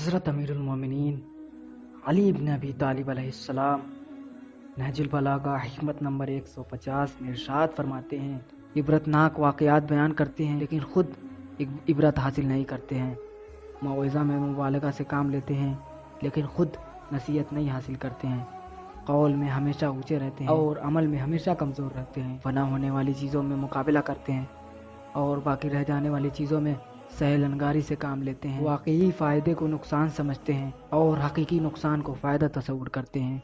حضرت امیر المومنین علی ابن ابی طالب علیہ السلام نہج البلاغہ حکمت نمبر 150 میں ارشاد فرماتے ہیں، عبرتناک واقعات بیان کرتے ہیں لیکن خود عبرت حاصل نہیں کرتے ہیں، موعظہ میں مبالغہ سے کام لیتے ہیں لیکن خود نصیحت نہیں حاصل کرتے ہیں، قول میں ہمیشہ اونچے رہتے ہیں اور عمل میں ہمیشہ کمزور رہتے ہیں، فنا ہونے والی چیزوں میں مقابلہ کرتے ہیں اور باقی رہ جانے والی چیزوں میں سہل انگاری سے کام لیتے ہیں، واقعی فائدے کو نقصان سمجھتے ہیں اور حقیقی نقصان کو فائدہ تصور کرتے ہیں،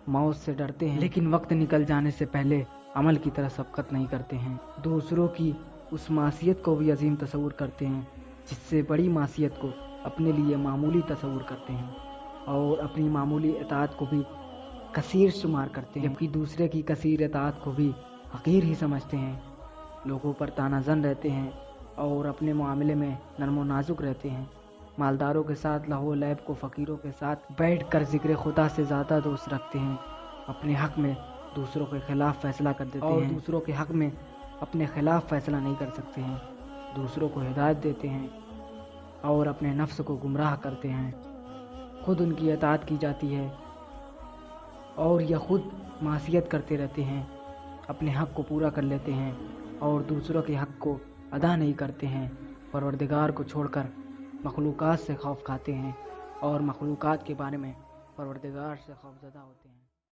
موت سے ڈرتے ہیں لیکن وقت نکل جانے سے پہلے عمل کی طرف سبقت نہیں کرتے ہیں، دوسروں کی اس معصیت کو بھی عظیم تصور کرتے ہیں جس سے بڑی معصیت کو اپنے لیے معمولی تصور کرتے ہیں اور اپنی معمولی اطاعت کو بھی کثیر شمار کرتے ہیں، جبکہ دوسرے کی کثیر اطاعت کو بھی حقیر ہی سمجھتے ہیں، لوگوں پر تانا زن رہتے ہیں اور اپنے معاملے میں نرم و نازک رہتے ہیں، مالداروں کے ساتھ لہو لیب کو فقیروں کے ساتھ بیٹھ کر ذکر خدا سے زیادہ دوست رکھتے ہیں، اپنے حق میں دوسروں کے خلاف فیصلہ کر دیتے ہیں اور دوسروں کے حق میں اپنے خلاف فیصلہ نہیں کر سکتے ہیں، دوسروں کو ہدایت دیتے ہیں اور اپنے نفس کو گمراہ کرتے ہیں، خود ان کی اطاعت کی جاتی ہے اور یہ خود معصیت کرتے رہتے ہیں، اپنے حق کو پورا کر لیتے ہیں اور دوسروں کے حق کو ادا نہیں کرتے ہیں، پروردگار کو چھوڑ کر مخلوقات سے خوف کھاتے ہیں اور مخلوقات کے بارے میں پروردگار سے خوف زدہ ہوتے ہیں۔